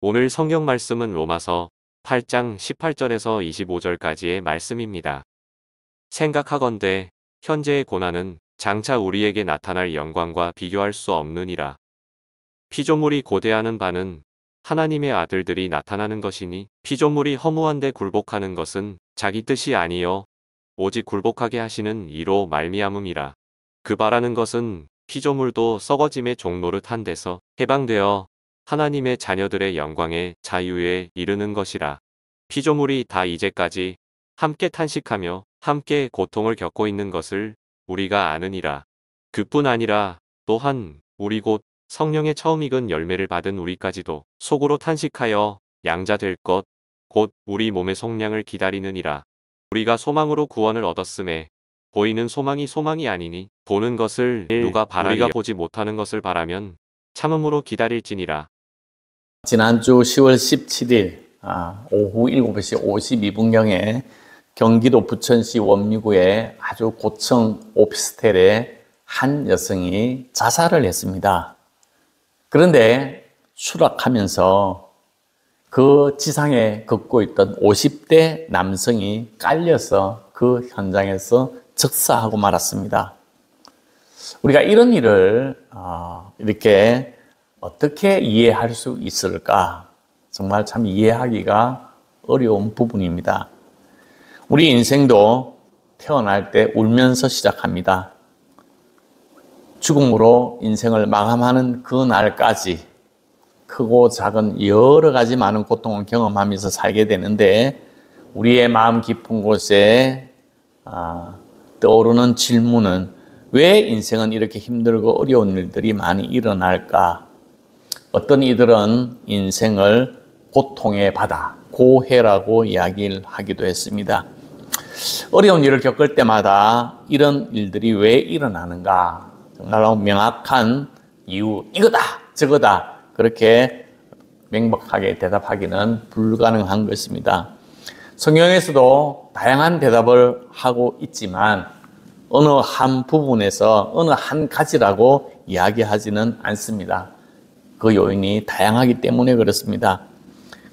오늘 성경 말씀은 로마서 8장 18절에서 25절까지의 말씀입니다. 생각하건대 현재의 고난은 장차 우리에게 나타날 영광과 비교할 수 없느니라. 피조물이 고대하는 바는 하나님의 아들들이 나타나는 것이니 피조물이 허무한데 굴복하는 것은 자기 뜻이 아니요 오직 굴복하게 하시는 이로 말미암음이라. 그 바라는 것은 피조물도 썩어짐의 종노릇한 데서 해방되어 하나님의 자녀들의 영광의 자유에 이르는 것이라. 피조물이 다 이제까지 함께 탄식하며 함께 고통을 겪고 있는 것을 우리가 아느니라. 그뿐 아니라 또한 우리 곧 성령의 처음 익은 열매를 받은 우리까지도 속으로 탄식하여 양자 될 것 곧 우리 몸의 속량을 기다리느니라. 우리가 소망으로 구원을 얻었음에 보이는 소망이 소망이 아니니 보는 것을 누가 바라리요. 우리가 보지 못하는 것을 바라면 참음으로 기다릴지니라. 지난주 10월 17일 오후 7시 52분경에 경기도 부천시 원미구의 아주 고층 오피스텔에 한 여성이 자살을 했습니다. 그런데 추락하면서 그 지상에 걷고 있던 50대 남성이 깔려서 그 현장에서 즉사하고 말았습니다. 우리가 이런 일을 이렇게 어떻게 이해할 수 있을까? 정말 참 이해하기가 어려운 부분입니다. 우리 인생도 태어날 때 울면서 시작합니다. 죽음으로 인생을 마감하는 그 날까지 크고 작은 여러 가지 많은 고통을 경험하면서 살게 되는데 우리의 마음 깊은 곳에 떠오르는 질문은 왜 인생은 이렇게 힘들고 어려운 일들이 많이 일어날까? 어떤 이들은 인생을 고통의 바다, 고해라고 이야기를 하기도 했습니다. 어려운 일을 겪을 때마다 이런 일들이 왜 일어나는가? 정말로 명확한 이유, 이거다, 저거다, 그렇게 명백하게 대답하기는 불가능한 것입니다. 성경에서도 다양한 대답을 하고 있지만 어느 한 부분에서 어느 한 가지라고 이야기하지는 않습니다. 그 요인이 다양하기 때문에 그렇습니다.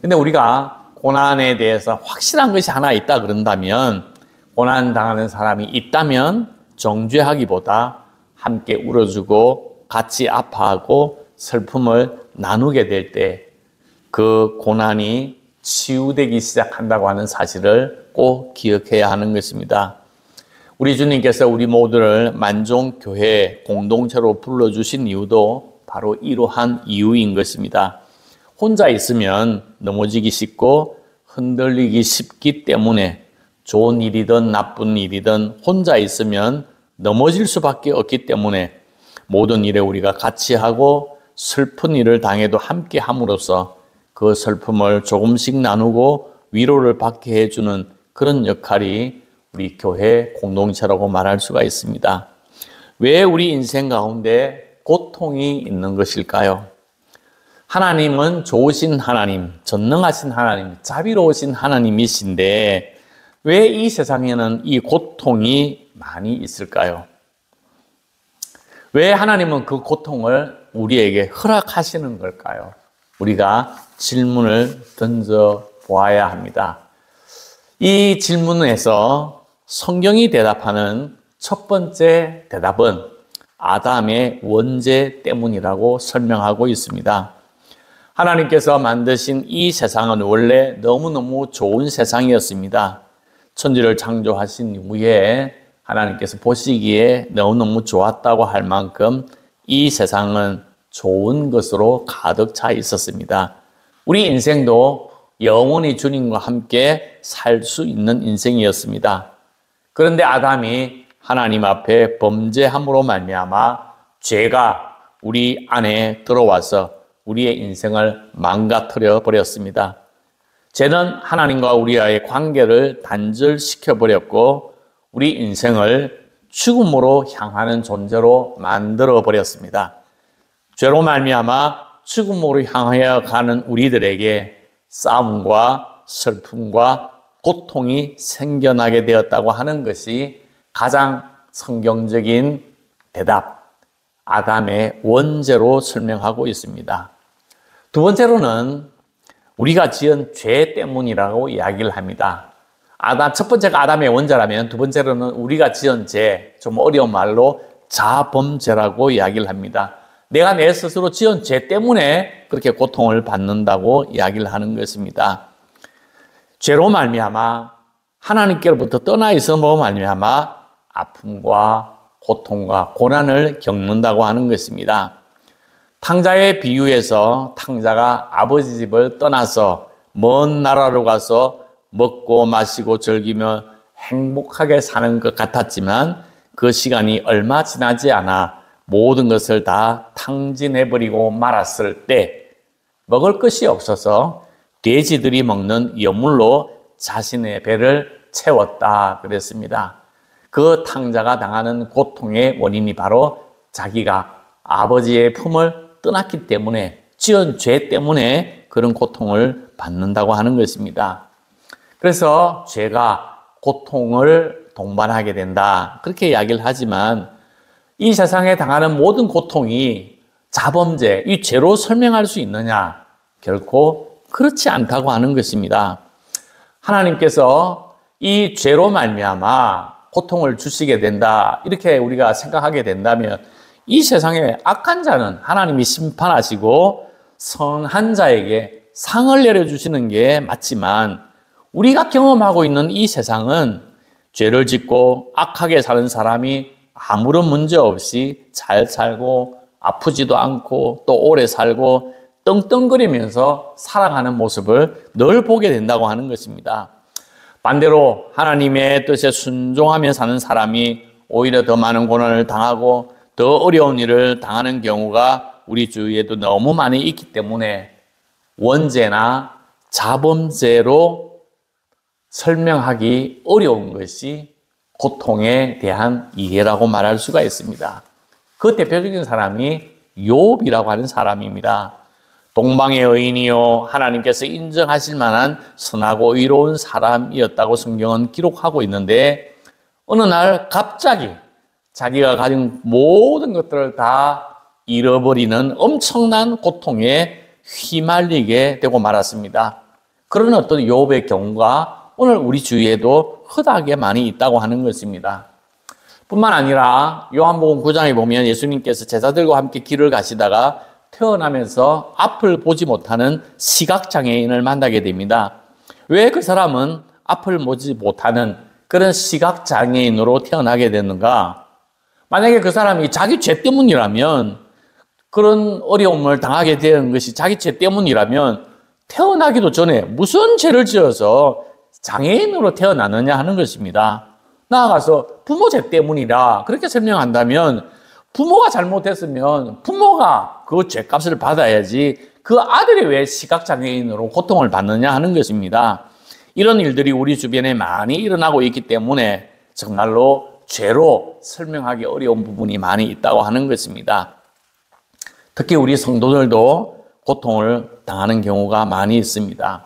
근데 우리가 고난에 대해서 확실한 것이 하나 있다 그런다면, 고난 당하는 사람이 있다면 정죄하기보다 함께 울어주고 같이 아파하고 슬픔을 나누게 될 때 그 고난이 치유되기 시작한다고 하는 사실을 꼭 기억해야 하는 것입니다. 우리 주님께서 우리 모두를 만종교회 공동체로 불러주신 이유도 바로 이러한 이유인 것입니다. 혼자 있으면 넘어지기 쉽고 흔들리기 쉽기 때문에 좋은 일이든 나쁜 일이든 혼자 있으면 넘어질 수밖에 없기 때문에 모든 일에 우리가 같이 하고 슬픈 일을 당해도 함께 함으로써 그 슬픔을 조금씩 나누고 위로를 받게 해주는 그런 역할이 우리 교회 공동체라고 말할 수가 있습니다. 왜 우리 인생 가운데 고통이 있는 것일까요? 하나님은 좋으신 하나님, 전능하신 하나님, 자비로우신 하나님이신데 왜 이 세상에는 이 고통이 많이 있을까요? 왜 하나님은 그 고통을 우리에게 허락하시는 걸까요? 우리가 질문을 던져 보아야 합니다. 이 질문에서 성경이 대답하는 첫 번째 대답은 아담의 원죄 때문이라고 설명하고 있습니다. 하나님께서 만드신 이 세상은 원래 너무너무 좋은 세상이었습니다. 천지를 창조하신 이후에 하나님께서 보시기에 너무너무 좋았다고 할 만큼 이 세상은 좋은 것으로 가득 차 있었습니다. 우리 인생도 영원히 주님과 함께 살 수 있는 인생이었습니다. 그런데 아담이 하나님 앞에 범죄함으로 말미암아 죄가 우리 안에 들어와서 우리의 인생을 망가뜨려 버렸습니다. 죄는 하나님과 우리와의 관계를 단절시켜 버렸고 우리 인생을 죽음으로 향하는 존재로 만들어 버렸습니다. 죄로 말미암아 죽음으로 향하여 가는 우리들에게 싸움과 슬픔과 고통이 생겨나게 되었다고 하는 것이 가장 성경적인 대답, 아담의 원죄로 설명하고 있습니다. 두 번째로는 우리가 지은 죄 때문이라고 이야기를 합니다. 첫 번째가 아담의 원죄라면 두 번째로는 우리가 지은 죄, 좀 어려운 말로 자범죄라고 이야기를 합니다. 내가 내 스스로 지은 죄 때문에 그렇게 고통을 받는다고 이야기를 하는 것입니다. 죄로 말미암아 하나님께로부터 떠나 있음으로 말미암아 아픔과 고통과 고난을 겪는다고 하는 것입니다. 탕자의 비유에서 탕자가 아버지 집을 떠나서 먼 나라로 가서 먹고 마시고 즐기며 행복하게 사는 것 같았지만 그 시간이 얼마 지나지 않아 모든 것을 다 탕진해버리고 말았을 때 먹을 것이 없어서 돼지들이 먹는 여물로 자신의 배를 채웠다 그랬습니다. 그 탕자가 당하는 고통의 원인이 바로 자기가 아버지의 품을 떠났기 때문에, 지은 죄 때문에 그런 고통을 받는다고 하는 것입니다. 그래서 죄가 고통을 동반하게 된다, 그렇게 이야기를 하지만 이 세상에 당하는 모든 고통이 자범죄, 이 죄로 설명할 수 있느냐? 결코 그렇지 않다고 하는 것입니다. 하나님께서 이 죄로 말미암아 고통을 주시게 된다, 이렇게 우리가 생각하게 된다면 이 세상에 악한 자는 하나님이 심판하시고 선한 자에게 상을 내려주시는 게 맞지만, 우리가 경험하고 있는 이 세상은 죄를 짓고 악하게 사는 사람이 아무런 문제 없이 잘 살고 아프지도 않고 또 오래 살고 떵떵거리면서 살아가는 모습을 늘 보게 된다고 하는 것입니다. 반대로 하나님의 뜻에 순종하며 사는 사람이 오히려 더 많은 고난을 당하고 더 어려운 일을 당하는 경우가 우리 주위에도 너무 많이 있기 때문에 원죄나 자범죄로 설명하기 어려운 것이 고통에 대한 이해라고 말할 수가 있습니다. 그 대표적인 사람이 욥이라고 하는 사람입니다. 동방의 의인이요 하나님께서 인정하실 만한 선하고 의로운 사람이었다고 성경은 기록하고 있는데, 어느 날 갑자기 자기가 가진 모든 것들을 다 잃어버리는 엄청난 고통에 휘말리게 되고 말았습니다. 그런 어떤 욥의 경우가 오늘 우리 주위에도 허다하게 많이 있다고 하는 것입니다. 뿐만 아니라 요한복음 9장에 보면 예수님께서 제자들과 함께 길을 가시다가 태어나면서 앞을 보지 못하는 시각장애인을 만나게 됩니다. 왜 그 사람은 앞을 보지 못하는 그런 시각장애인으로 태어나게 되는가? 만약에 그 사람이 자기 죄 때문이라면, 그런 어려움을 당하게 된 것이 자기 죄 때문이라면 태어나기도 전에 무슨 죄를 지어서 장애인으로 태어나느냐 하는 것입니다. 나아가서 부모 죄 때문이라 그렇게 설명한다면, 부모가 잘못했으면 부모가 그 죄값을 받아야지 그 아들이 왜 시각장애인으로 고통을 받느냐 하는 것입니다. 이런 일들이 우리 주변에 많이 일어나고 있기 때문에 정말로 죄로 설명하기 어려운 부분이 많이 있다고 하는 것입니다. 특히 우리 성도들도 고통을 당하는 경우가 많이 있습니다.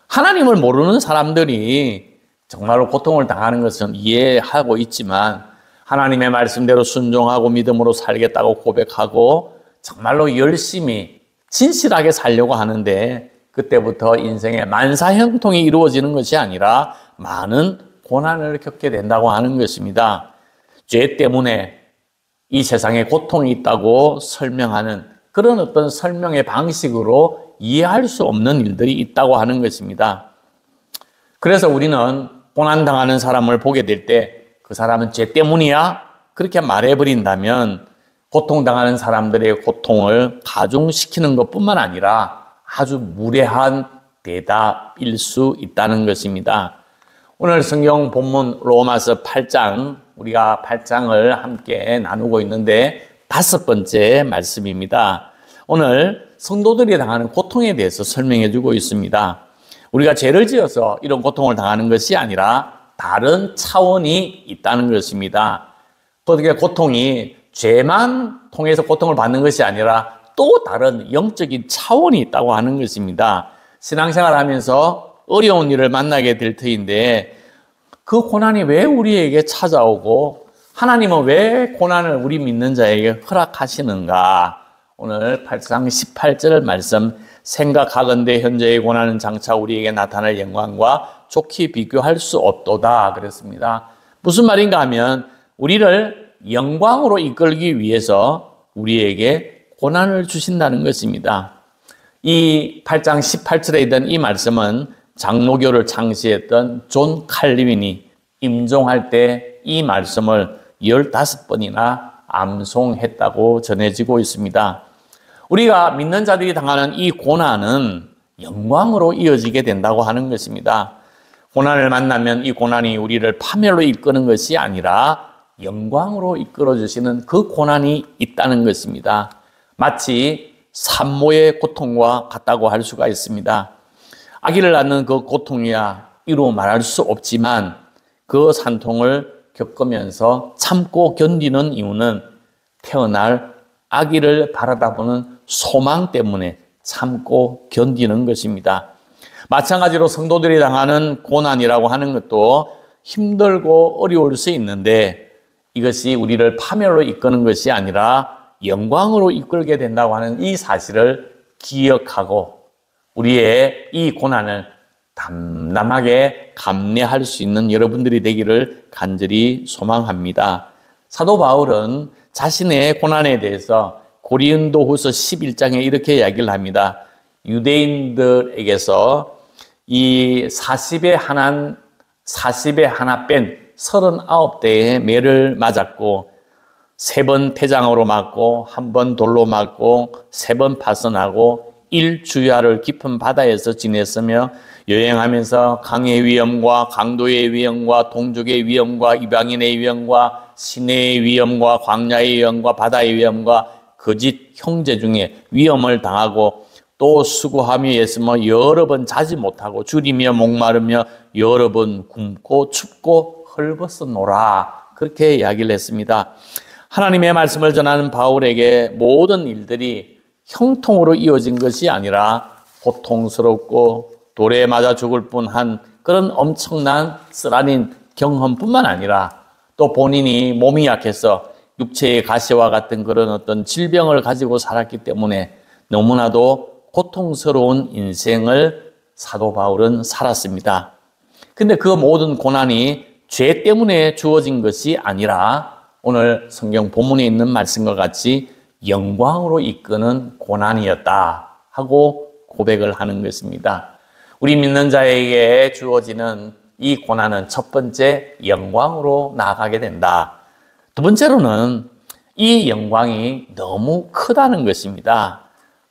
하나님을 모르는 사람들이 정말로 고통을 당하는 것은 이해하고 있지만, 하나님의 말씀대로 순종하고 믿음으로 살겠다고 고백하고 정말로 열심히 진실하게 살려고 하는데, 그때부터 인생의 만사형통이 이루어지는 것이 아니라 많은 고난을 겪게 된다고 하는 것입니다. 죄 때문에 이 세상에 고통이 있다고 설명하는 그런 어떤 설명의 방식으로 이해할 수 없는 일들이 있다고 하는 것입니다. 그래서 우리는 고난당하는 사람을 보게 될 때 그 사람은 죄 때문이야? 그렇게 말해버린다면 고통당하는 사람들의 고통을 가중시키는 것뿐만 아니라 아주 무례한 대답일 수 있다는 것입니다. 오늘 성경 본문 로마서 8장, 우리가 8장을 함께 나누고 있는데 5번째 말씀입니다. 오늘 성도들이 당하는 고통에 대해서 설명해 주고 있습니다. 우리가 죄를 지어서 이런 고통을 당하는 것이 아니라 다른 차원이 있다는 것입니다. 어떻게 고통이 죄만 통해서 고통을 받는 것이 아니라 또 다른 영적인 차원이 있다고 하는 것입니다. 신앙생활 하면서 어려운 일을 만나게 될 터인데, 그 고난이 왜 우리에게 찾아오고 하나님은 왜 고난을 우리 믿는 자에게 허락하시는가? 오늘 8장 18절 말씀 생각하건대 현재의 고난은 장차 우리에게 나타날 영광과 좋게 비교할 수 없도다 그랬습니다. 무슨 말인가 하면 우리를 영광으로 이끌기 위해서 우리에게 고난을 주신다는 것입니다. 이 8장 18절에 있던 이 말씀은 장로교를 창시했던 존 칼빈이 임종할 때 이 말씀을 15번이나 암송했다고 전해지고 있습니다. 우리가 믿는 자들이 당하는 이 고난은 영광으로 이어지게 된다고 하는 것입니다. 고난을 만나면 이 고난이 우리를 파멸로 이끄는 것이 아니라 영광으로 이끌어 주시는 그 고난이 있다는 것입니다. 마치 산모의 고통과 같다고 할 수가 있습니다. 아기를 낳는 그 고통이야 이루 말할 수 없지만 그 산통을 겪으면서 참고 견디는 이유는 태어날 아기를 바라다보는 소망 때문에 참고 견디는 것입니다. 마찬가지로 성도들이 당하는 고난이라고 하는 것도 힘들고 어려울 수 있는데 이것이 우리를 파멸로 이끄는 것이 아니라 영광으로 이끌게 된다고 하는 이 사실을 기억하고 우리의 이 고난을 담담하게 감내할 수 있는 여러분들이 되기를 간절히 소망합니다. 사도 바울은 자신의 고난에 대해서 고린도후서 11장에 이렇게 이야기를 합니다. 유대인들에게서 이 40에 하나 뺀 39대의 매를 맞았고 3번 태장으로 맞고 1번 돌로 맞고 3번 파선하고 1주야를 깊은 바다에서 지냈으며 여행하면서 강의 위험과 강도의 위험과 동족의 위험과 이방인의 위험과 시내의 위험과 광야의 위험과 바다의 위험과 거짓 형제 중에 위험을 당하고 또 수고하며 애쓰며 여러 번 자지 못하고 줄이며 목마르며 여러 번 굶고 춥고 헐벗었노라 그렇게 이야기를 했습니다. 하나님의 말씀을 전하는 바울에게 모든 일들이 형통으로 이어진 것이 아니라 고통스럽고 돌에 맞아 죽을 뻔한 그런 엄청난 쓰라린 경험뿐만 아니라 또 본인이 몸이 약해서 육체의 가시와 같은 그런 어떤 질병을 가지고 살았기 때문에 너무나도 고통스러운 인생을 사도 바울은 살았습니다. 근데 그 모든 고난이 죄 때문에 주어진 것이 아니라 오늘 성경 본문에 있는 말씀과 같이 영광으로 이끄는 고난이었다 하고 고백을 하는 것입니다. 우리 믿는 자에게 주어지는 이 고난은 첫 번째 영광으로 나아가게 된다. 두 번째로는 이 영광이 너무 크다는 것입니다.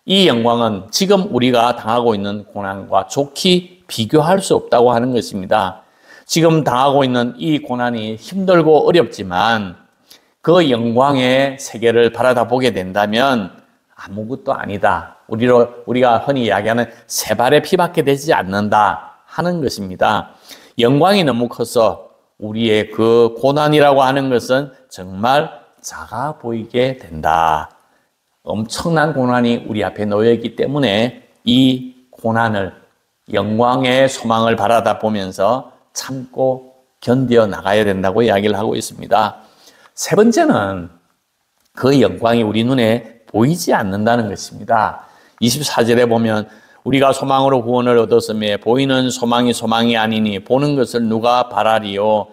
이 영광은 지금 우리가 당하고 있는 고난과 좋게 비교할 수 없다고 하는 것입니다. 지금 당하고 있는 이 고난이 힘들고 어렵지만 그 영광의 세계를 바라다 보게 된다면 아무것도 아니다. 우리가 흔히 이야기하는 세 발의 피밖에 되지 않는다 하는 것입니다. 영광이 너무 커서 우리의 그 고난이라고 하는 것은 정말 작아 보이게 된다. 엄청난 고난이 우리 앞에 놓여 있기 때문에 이 고난을 영광의 소망을 바라다 보면서 참고 견뎌 나가야 된다고 이야기를 하고 있습니다. 세 번째는 그 영광이 우리 눈에 보이지 않는다는 것입니다. 24절에 보면 우리가 소망으로 구원을 얻었으며 보이는 소망이 아니니 보는 것을 누가 바라리요.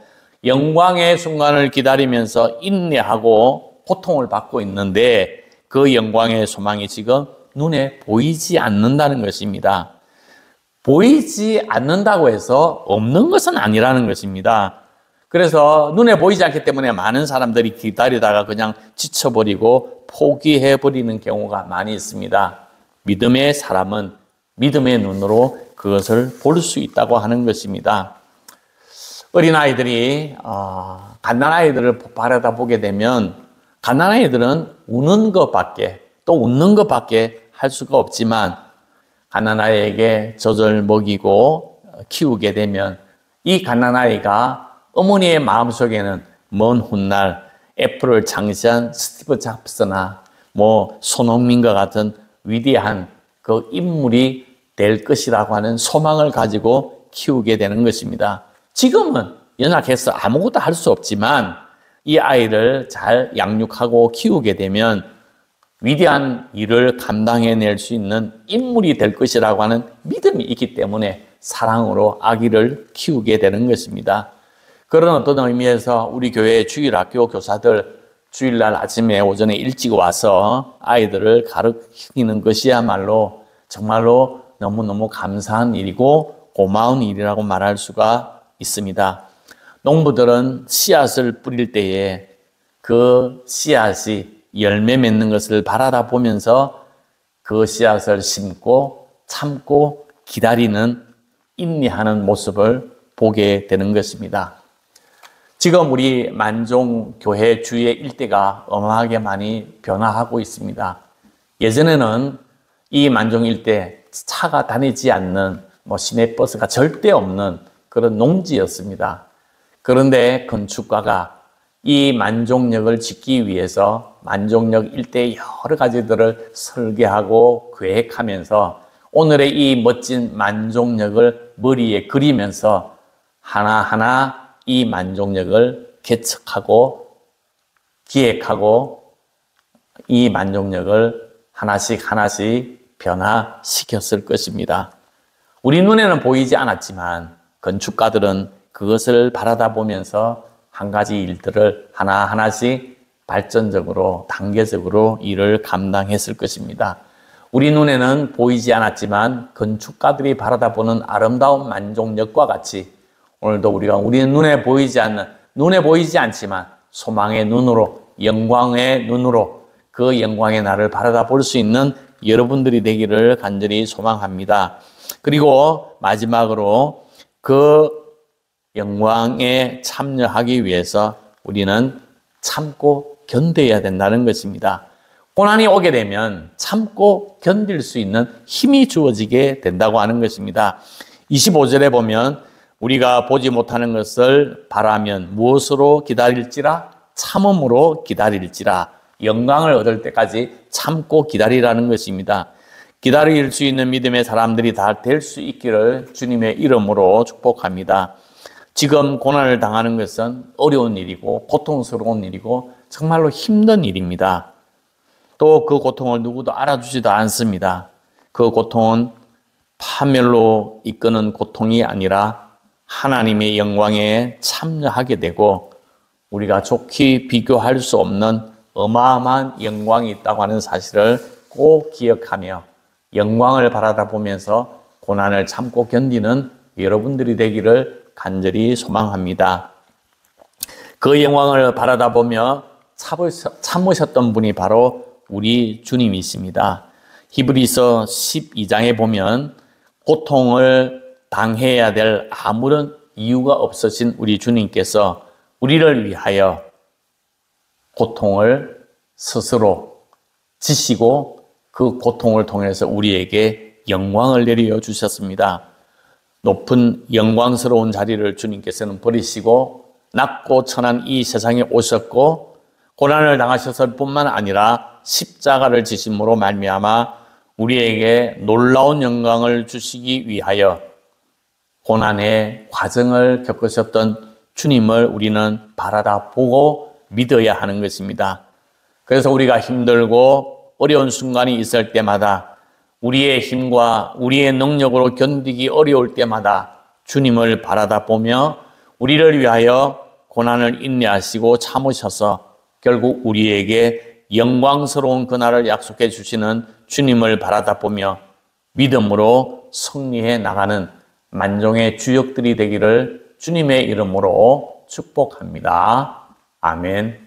영광의 순간을 기다리면서 인내하고 고통을 받고 있는데 그 영광의 소망이 지금 눈에 보이지 않는다는 것입니다. 보이지 않는다고 해서 없는 것은 아니라는 것입니다. 그래서 눈에 보이지 않기 때문에 많은 사람들이 기다리다가 그냥 지쳐버리고 포기해버리는 경우가 많이 있습니다. 믿음의 사람은 믿음의 눈으로 그것을 볼 수 있다고 하는 것입니다. 어린아이들이 갓난아이들을 바라다 보게 되면 갓난아이들은 우는 것밖에 또 웃는 것밖에 할 수가 없지만 갓난아이에게 젖을 먹이고 키우게 되면 이 갓난아이가 어머니의 마음속에는 먼 훗날 애플을 창시한 스티브 잡스나 손흥민과 같은 위대한 그 인물이 될 것이라고 하는 소망을 가지고 키우게 되는 것입니다. 지금은 연약해서 아무것도 할 수 없지만 이 아이를 잘 양육하고 키우게 되면 위대한 일을 감당해낼 수 있는 인물이 될 것이라고 하는 믿음이 있기 때문에 사랑으로 아기를 키우게 되는 것입니다. 그런 어떤 의미에서 우리 교회 주일학교 교사들 주일날 아침에 오전에 일찍 와서 아이들을 가르치는 것이야말로 정말로 너무너무 감사한 일이고 고마운 일이라고 말할 수가 있습니다. 농부들은 씨앗을 뿌릴 때에 그 씨앗이 열매 맺는 것을 바라다 보면서 그 씨앗을 심고 참고 기다리는 인내하는 모습을 보게 되는 것입니다. 지금 우리 만종교회 주위의 일대가 어마하게 많이 변화하고 있습니다. 예전에는 이 만종 일대 차가 다니지 않는 시내버스가 절대 없는 그런 농지였습니다. 그런데 건축가가 이 만종역을 짓기 위해서 만종역 일대의 여러 가지들을 설계하고 계획하면서 오늘의 이 멋진 만종역을 머리에 그리면서 하나하나 이 만종역을 개척하고 기획하고 이 만종역을 하나씩 하나씩 변화시켰을 것입니다. 우리 눈에는 보이지 않았지만 건축가들은 그것을 바라다 보면서 한 가지 일들을 하나하나씩 발전적으로 단계적으로 일을 감당했을 것입니다. 우리 눈에는 보이지 않았지만 건축가들이 바라다보는 아름다운 만종역과 같이 오늘도 우리가 우리 눈에 보이지 않지만 소망의 눈으로 영광의 눈으로 그 영광의 날을 바라다 볼 수 있는 여러분들이 되기를 간절히 소망합니다. 그리고 마지막으로 그 영광에 참여하기 위해서 우리는 참고 견뎌야 된다는 것입니다. 고난이 오게 되면 참고 견딜 수 있는 힘이 주어지게 된다고 하는 것입니다. 25절에 보면 우리가 보지 못하는 것을 바라면 무엇으로 기다릴지라 참음으로 기다릴지라 영광을 얻을 때까지 참고 기다리라는 것입니다. 기다릴 수 있는 믿음의 사람들이 다 될 수 있기를 주님의 이름으로 축복합니다. 지금 고난을 당하는 것은 어려운 일이고 고통스러운 일이고 정말로 힘든 일입니다. 또 그 고통을 누구도 알아주지도 않습니다. 그 고통은 파멸로 이끄는 고통이 아니라 하나님의 영광에 참여하게 되고 우리가 좋게 비교할 수 없는 어마어마한 영광이 있다고 하는 사실을 꼭 기억하며 영광을 바라다 보면서 고난을 참고 견디는 여러분들이 되기를 간절히 소망합니다. 그 영광을 바라다 보며 참으셨던 분이 바로 우리 주님이십니다. 히브리서 12장에 보면 고통을 당해야 될 아무런 이유가 없으신 우리 주님께서 우리를 위하여 고통을 스스로 지시고 그 고통을 통해서 우리에게 영광을 내려 주셨습니다. 높은 영광스러운 자리를 주님께서는 버리시고 낮고 천한 이 세상에 오셨고 고난을 당하셨을 뿐만 아니라 십자가를 지심으로 말미암아 우리에게 놀라운 영광을 주시기 위하여 고난의 과정을 겪으셨던 주님을 우리는 바라다 보고 믿어야 하는 것입니다. 그래서 우리가 힘들고 어려운 순간이 있을 때마다 우리의 힘과 우리의 능력으로 견디기 어려울 때마다 주님을 바라다 보며 우리를 위하여 고난을 인내하시고 참으셔서 결국 우리에게 영광스러운 그날을 약속해 주시는 주님을 바라다 보며 믿음으로 승리해 나가는 만종의 주역들이 되기를 주님의 이름으로 축복합니다. 아멘.